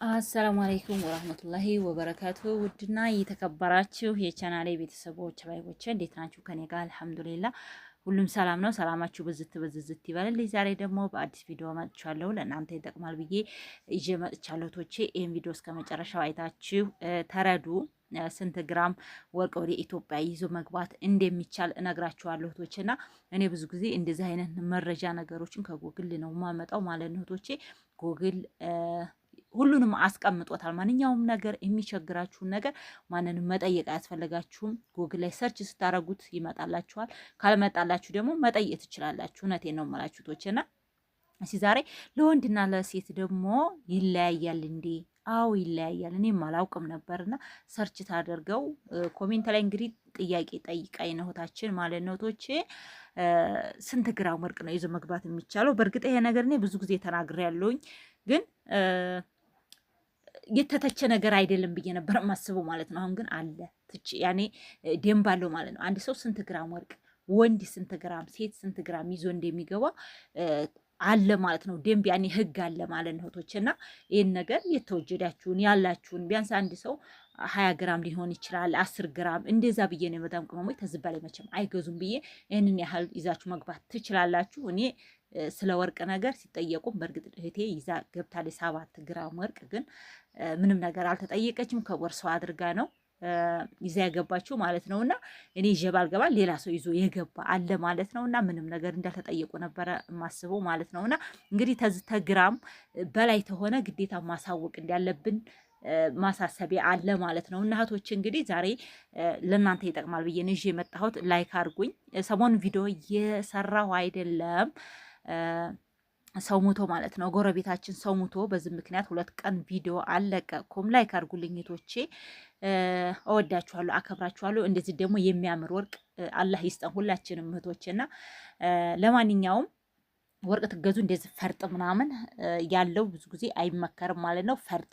አሰላሙ አለይኩም ወራህመቱላሂ ወበረካቱ። ውድና የተከበራችሁ የቻናሌ ቤተሰቦች ባይቦቼ እንዴት ናችሁ? ከኔ ጋር አልሐምዱሊላህ ሁሉም ሰላም ነው። ሰላማችሁ ብዝት ብዝዝት ይበልልኝ። ዛሬ ደግሞ በአዲስ ቪዲዮ መጥቻለሁ። ለእናንተ ይጠቅማል ብዬ ይዤ መጥቻለሁ። ቶቼ ይህን ቪዲዮ እስከ መጨረሻው አይታችሁ ተረዱ። ስንት ግራም ወርቅ ወደ ኢትዮጵያ ይዞ መግባት እንደሚቻል እነግራችኋለሁ እህቶቼ። እና እኔ ብዙ ጊዜ እንደዚህ አይነት መረጃ ነገሮችን ከጎግል ነው የማመጣው ማለት ነው እህቶቼ። ጎግል ሁሉንም አስቀምጦታል። ማንኛውም ነገር የሚቸግራችሁን ነገር ማንንም መጠየቅ አያስፈልጋችሁም። ጉግል ላይ ሰርች ስታረጉት ይመጣላችኋል። ካልመጣላችሁ ደግሞ መጠየቅ ትችላላችሁ። እውነቴን ነው የምላችሁ ቶችና እሺ። ዛሬ ለወንድና ለሴት ደግሞ ይለያያል እንዴ? አዎ ይለያያል። እኔም አላውቅም ነበርና ሰርች ታደርገው ኮሜንት ላይ እንግዲህ ጥያቄ ጠይቃኝ ነው እህታችን ማለት ነው ቶቼ ስንት ግራም ወርቅ ነው ይዞ መግባት የሚቻለው? በእርግጥ ይሄ ነገር እኔ ብዙ ጊዜ ተናግሬያለሁኝ ግን የተተቸ ነገር አይደለም ብዬ ነበር የማስበው ማለት ነው። አሁን ግን አለ ትች ያኔ ደንብ አለው ማለት ነው። አንድ ሰው ስንት ግራም ወርቅ ወንድ ስንት ግራም ሴት ስንት ግራም ይዞ እንደሚገባ አለ ማለት ነው። ደንብ ያኔ ህግ አለ ማለት ነው ቶችና ይህን ነገር የተወጀዳችሁን ያላችሁን ቢያንስ አንድ ሰው 20 ግራም ሊሆን ይችላል 10 ግራም እንደዛ ብዬ ነው የመዳም ቅመሞች ተዝባ ላይ መቼም አይገዙም ብዬ ይህንን ያህል ይዛችሁ መግባት ትችላላችሁ። እኔ ስለ ወርቅ ነገር ሲጠየቁም በእርግጥ እህቴ ይዛ ገብታለች 7 ግራም ወርቅ ግን ምንም ነገር አልተጠየቀችም። ከቦርሳው አድርጋ ነው ይዛ ያገባችው ማለት ነውና እኔ ይዤ ባልገባ ሌላ ሰው ይዞ የገባ አለ ማለት ነውና ምንም ነገር እንዳልተጠየቁ ነበረ የማስበው ማለት ነውና እንግዲህ ተግራም በላይ ተሆነ ግዴታ ማሳወቅ እንዳለብን ማሳሰቢያ አለ ማለት ነው። እና እህቶች እንግዲህ ዛሬ ለእናንተ ይጠቅማል ብዬ ነው ይዤ የመጣሁት። ላይክ አድርጉኝ። ሰሞኑን ቪዲዮ እየሰራሁ አይደለም ሰው ሙቶ ማለት ነው። ጎረቤታችን ሰው ሙቶ በዚህ ምክንያት 2 ቀን ቪዲዮ አለቀኩም። ላይክ አድርጉልኝ እህቶቼ። እወዳችኋለሁ፣ አከብራችኋለሁ። እንደዚህ ደግሞ የሚያምር ወርቅ አላህ ይስጠን ሁላችንም እህቶቼና ለማንኛውም ወርቅ ትገዙ እንደዚህ ፈርጥ ምናምን ያለው ብዙ ጊዜ አይመከርም ማለት ነው። ፈርጥ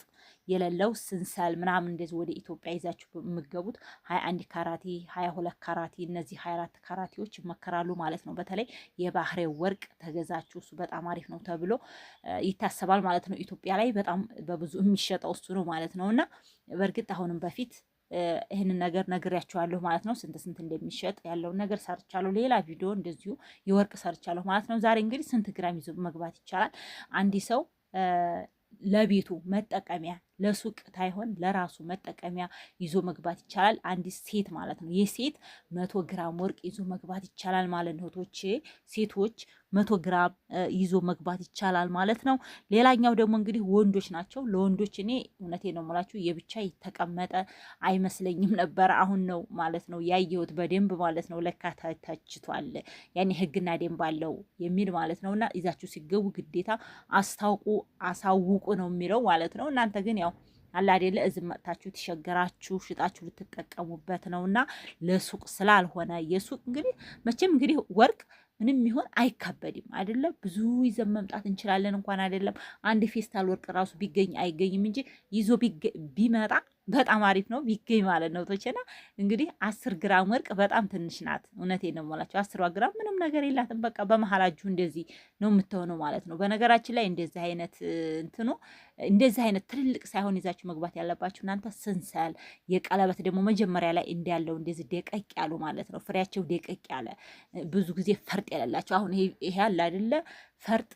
የሌለው ስንሰል ምናምን እንደዚህ ወደ ኢትዮጵያ ይዛችሁ የምገቡት 21 ካራቲ 22 ካራቲ እነዚህ 24 ካራቲዎች ይመከራሉ ማለት ነው። በተለይ የባህሬ ወርቅ ተገዛችሁ እሱ በጣም አሪፍ ነው ተብሎ ይታሰባል ማለት ነው። ኢትዮጵያ ላይ በጣም በብዙ የሚሸጠው እሱ ነው ማለት ነው። እና በእርግጥ አሁንም በፊት ይህንን ነገር ነግሬያችኋለሁ ማለት ነው። ስንት እንደሚሸጥ ያለውን ነገር ሰርቻለሁ። ሌላ ቪዲዮ እንደዚሁ የወርቅ ሰርቻለሁ ማለት ነው። ዛሬ እንግዲህ ስንት ግራም ይዞ መግባት ይቻላል? አንድ ሰው ለቤቱ መጠቀሚያ ለሱቅ ታይሆን ለራሱ መጠቀሚያ ይዞ መግባት ይቻላል። አንዲት ሴት ማለት ነው የሴት 100 ግራም ወርቅ ይዞ መግባት ይቻላል ማለት ነው። ቶቼ ሴቶች 100 ግራም ይዞ መግባት ይቻላል ማለት ነው። ሌላኛው ደግሞ እንግዲህ ወንዶች ናቸው። ለወንዶች እኔ እውነቴን ነው የምላችሁ የብቻ የተቀመጠ አይመስለኝም ነበር። አሁን ነው ማለት ነው ያየሁት በደንብ ማለት ነው። ለካ ተችቷል ያኔ ህግና ደንብ አለው የሚል ማለት ነውና ይዛችሁ ሲገቡ ግዴታ አሳውቁ ነው የሚለው ማለት ነው። እናንተ ግን ያው አላ አይደለ እዚህ መጥታችሁ ትሸገራችሁ ሽጣችሁ ልትጠቀሙበት ነውና ለሱቅ ስላልሆነ የሱቅ እንግዲህ መቼም እንግዲህ ወርቅ ምንም ይሆን አይካበድም አይደለ? ብዙ ይዘን መምጣት እንችላለን። እንኳን አይደለም አንድ ፌስታል ወርቅ ራሱ ቢገኝ አይገኝም እንጂ ይዞ ቢመጣ በጣም አሪፍ ነው ቢገኝ ማለት ነው። ቶቼና እንግዲህ 10 ግራም ወርቅ በጣም ትንሽ ናት። እውነቴን ነው የምላችሁ 10 ግራም ምንም ነገር የላትም። በቃ በመሀላችሁ እንደዚህ ነው የምትሆነው ማለት ነው። በነገራችን ላይ እንደዚህ አይነት እንትኑ እንደዚህ አይነት ትልልቅ ሳይሆን ይዛችሁ መግባት ያለባችሁ እናንተ ስንሰል የቀለበት ደግሞ መጀመሪያ ላይ እንዳለው እንደዚህ ደቀቅ ያሉ ማለት ነው። ፍሬያቸው ደቀቅ ያለ ብዙ ጊዜ ፈርጥ የሌላቸው አሁን ይሄ ያለ አይደለ ፈርጥ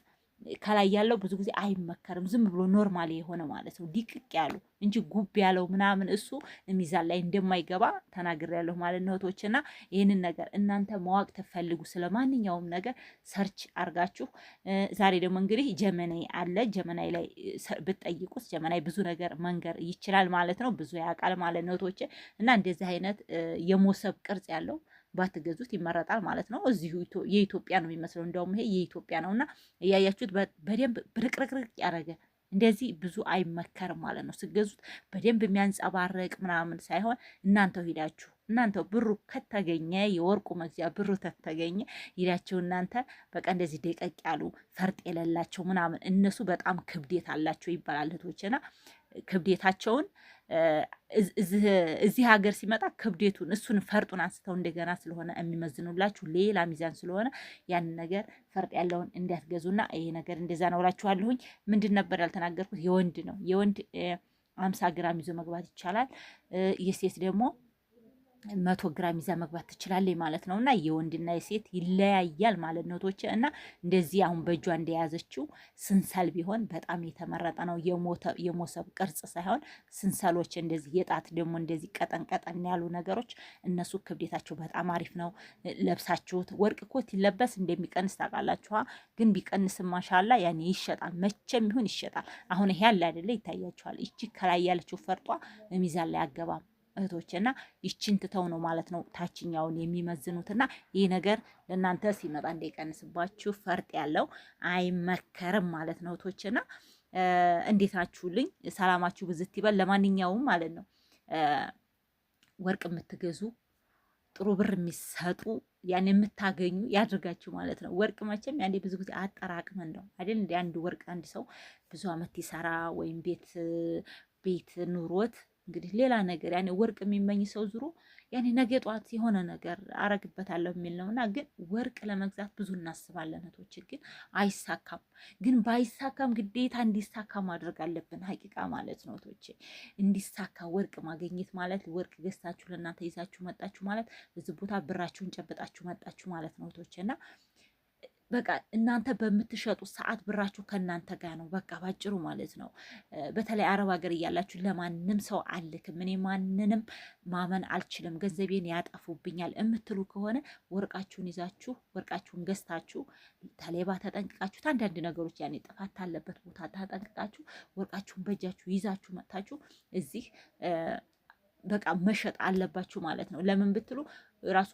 ከላይ ያለው ብዙ ጊዜ አይመከርም። ዝም ብሎ ኖርማል የሆነ ማለት ነው ዲቅቅ ያሉ እንጂ ጉብ ያለው ምናምን እሱ ሚዛን ላይ እንደማይገባ ተናግሬያለሁ ማለት ነው እህቶችና ይህንን ነገር እናንተ ማወቅ ትፈልጉ ስለማንኛውም ነገር ሰርች አርጋችሁ ዛሬ ደግሞ እንግዲህ ጀመናይ አለ። ጀመናይ ላይ ብትጠይቁት ጀመናይ ብዙ ነገር መንገር ይችላል ማለት ነው። ብዙ ያውቃል ማለት ነው እህቶች እና እንደዚህ አይነት የሞሰብ ቅርጽ ያለው ባትገዙት ይመረጣል ማለት ነው። እዚሁ የኢትዮጵያ ነው የሚመስለው። እንደውም ይሄ የኢትዮጵያ ነውና እያያችሁት በደንብ ብርቅርቅርቅ ያደረገ እንደዚህ ብዙ አይመከርም ማለት ነው። ስገዙት በደንብ የሚያንጸባርቅ ምናምን ሳይሆን እናንተው ሂዳችሁ እናንተው ብሩ ከተገኘ የወርቁ መግዚያ ብሩ ከተገኘ ሂዳችሁ እናንተ በቃ እንደዚህ ደቀቅ ያሉ ፈርጥ የሌላቸው ምናምን እነሱ በጣም ክብደት አላቸው ይባላል እህቶችና ክብደታቸውን እዚህ ሀገር ሲመጣ ክብደቱን እሱን ፈርጡን አንስተው እንደገና ስለሆነ የሚመዝኑላችሁ ሌላ ሚዛን ስለሆነ ያንን ነገር ፈርጥ ያለውን እንዲያትገዙና ይሄ ነገር እንደዛ ነው እላችኋለሁኝ። ምንድን ነበር ያልተናገርኩት? የወንድ ነው። የወንድ 50 ግራም ይዞ መግባት ይቻላል። የሴት ደግሞ 100 ግራም ይዛ መግባት ትችላለች ማለት ነው። እና የወንድና የሴት ይለያያል ማለት ነው ቶቼ። እና እንደዚህ አሁን በእጇ እንደያዘችው ስንሰል ቢሆን በጣም የተመረጠ ነው። የሞሰብ ቅርጽ ሳይሆን ስንሰሎች እንደዚህ፣ የጣት ደግሞ እንደዚህ ቀጠን ቀጠን ያሉ ነገሮች እነሱ ክብደታቸው በጣም አሪፍ ነው። ለብሳችሁት ወርቅ ኮት ይለበስ እንደሚቀንስ ታውቃላችኋ። ግን ቢቀንስም ማሻላ ያኔ ይሸጣል፣ መቼም ይሁን ይሸጣል። አሁን ይሄ ያለ አይደለ ይታያችኋል። ይቺ ከላይ ያለችው ፈርጧ ሚዛን ላይ አገባም እህቶች እና ይችን ትተው ነው ማለት ነው ታችኛውን የሚመዝኑት። እና ይህ ነገር ለእናንተ ሲመጣ እንዳይቀንስባችሁ ፈርጥ ያለው አይመከርም ማለት ነው እህቶች። እና እንዴት ናችሁልኝ? ሰላማችሁ ብዝት ይበል። ለማንኛውም ማለት ነው ወርቅ የምትገዙ ጥሩ ብር የሚሰጡ ያን የምታገኙ ያድርጋችሁ ማለት ነው። ወርቅ መቼም ያንዴ ብዙ ጊዜ አጠራቅመን ነው አይደል? እንደ አንድ ወርቅ አንድ ሰው ብዙ አመት ይሰራ ወይም ቤት ኑሮት እንግዲህ ሌላ ነገር ያኔ ወርቅ የሚመኝ ሰው ዙሮ ያኔ ነገ ጧት የሆነ ነገር አረግበታለሁ የሚል ነውና፣ ግን ወርቅ ለመግዛት ብዙ እናስባለን እህቶች፣ ግን አይሳካም። ግን ባይሳካም ግዴታ እንዲሳካ ማድረግ አለብን። ሀቂቃ ማለት ነው እህቶች፣ እንዲሳካ ወርቅ ማግኘት ማለት ወርቅ ገዝታችሁ ለእናንተ ይዛችሁ መጣችሁ ማለት እዚህ ቦታ ብራችሁን ጨብጣችሁ መጣችሁ ማለት ነው እህቶች። እና በቃ እናንተ በምትሸጡ ሰዓት ብራችሁ ከእናንተ ጋር ነው። በቃ ባጭሩ ማለት ነው። በተለይ አረብ ሀገር እያላችሁ ለማንም ሰው አልክም፣ እኔ ማንንም ማመን አልችልም፣ ገንዘቤን ያጠፉብኛል የምትሉ ከሆነ ወርቃችሁን ይዛችሁ ወርቃችሁን ገዝታችሁ ተሌባ ተጠንቅቃችሁ አንዳንድ ነገሮች ያኔ ጥፋት ታለበት ቦታ ተጠንቅቃችሁ ወርቃችሁን በእጃችሁ ይዛችሁ መጥታችሁ እዚህ በቃ መሸጥ አለባችሁ ማለት ነው። ለምን ብትሉ ራሱ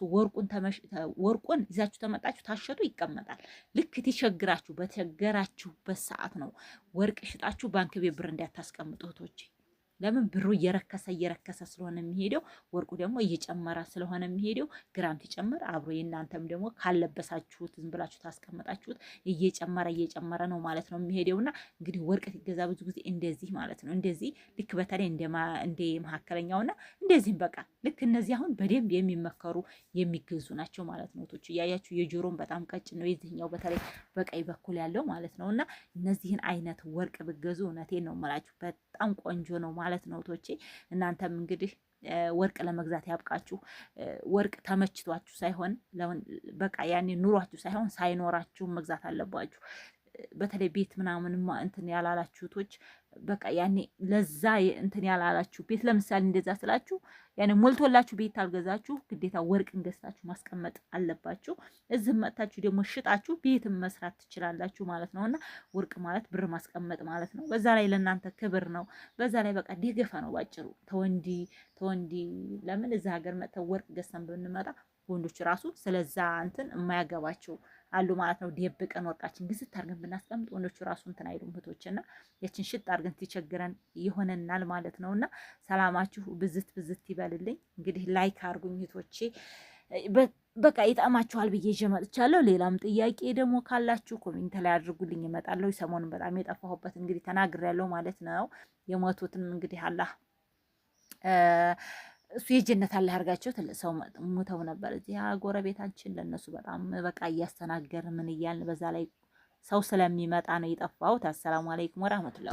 ወርቁን ይዛችሁ ተመጣችሁ ታሸጡ ይቀመጣል። ልክ ትቸግራችሁ በተቸገራችሁበት ሰዓት ነው ወርቅ ሽጣችሁ ባንክ ቤት ብር እንዳታስቀምጡ እህቶቼ። ለምን ብሩ እየረከሰ ስለሆነ የሚሄደው፣ ወርቁ ደግሞ እየጨመረ ስለሆነ የሚሄደው፣ ግራም ሲጨምር አብሮ የእናንተም ደግሞ ካለበሳችሁት ዝም ብላችሁ ታስቀምጣችሁት እየጨመረ ነው ማለት ነው የሚሄደውና እንግዲህ ወርቅ ሲገዛ ብዙ ጊዜ እንደዚህ ማለት ነው። እንደዚህ ልክ በተለይ እንደ መካከለኛውና እንደዚህም በቃ ልክ እነዚህ አሁን በደንብ የሚመከሩ የሚገዙ ናቸው ማለት ነው። ቶች እያያችሁ የጆሮን በጣም ቀጭን ነው የዚህኛው በተለይ በቀኝ በኩል ያለው ማለት ነው። እና እነዚህን አይነት ወርቅ ብገዙ እውነቴን ነው የምላችሁ በጣም ቆንጆ ነው ማለት ነው ቶቼ። እናንተም እንግዲህ ወርቅ ለመግዛት ያብቃችሁ። ወርቅ ተመችቷችሁ ሳይሆን በቃ ያኔ ኑሯችሁ ሳይሆን ሳይኖራችሁ መግዛት አለባችሁ። በተለይ ቤት ምናምን እንትን ያላላችሁቶች በቃ ያኔ ለዛ እንትን ያላላችሁ ቤት ለምሳሌ እንደዛ ስላችሁ ያኔ ሞልቶላችሁ ቤት አልገዛችሁ ግዴታ ወርቅን ገዝታችሁ ማስቀመጥ አለባችሁ። እዚህ መጥታችሁ ደግሞ ሽጣችሁ ቤትም መስራት ትችላላችሁ ማለት ነውና ወርቅ ማለት ብር ማስቀመጥ ማለት ነው። በዛ ላይ ለእናንተ ክብር ነው። በዛ ላይ በቃ ደገፋ ነው ባጭሩ። ተወንዲ ለምን እዛ ሀገር መጥተው ወርቅ ገዝተን ብንመጣ ወንዶች ራሱ ስለዛ እንትን የማያገባቸው አሉ ማለት ነው። ደብቀን ወርቃችን ግዝት አድርገን ብናስቀምጥ ወንዶቹ ራሱ እንትን አይሉም እህቶችና ያችን ሽጥ አድርገን ሲቸግረን ይሆነናል ማለት ነውና ሰላማችሁ ብዝት ይበልልኝ። እንግዲህ ላይክ አድርጉኝ እህቶቼ። በቃ ይጣማችኋል ብዬ ይዤ መጥቻለሁ። ሌላም ጥያቄ ደግሞ ካላችሁ ኮሜንት ላይ አድርጉልኝ፣ እመጣለሁ። ሰሞኑን በጣም የጠፋሁበት እንግዲህ ተናግሬያለሁ ማለት ነው። የሞቱትም እንግዲህ አላህ እሱ የጀነት አለ ያርጋቸው። ትልቅ ሰው ሞተው ነበር እዚህ ጎረቤታችን። ለነሱ በጣም በቃ እያስተናገር ምን እያልን በዛ ላይ ሰው ስለሚመጣ ነው የጠፋሁት። አሰላሙ አለይኩም ወራህመቱላሂ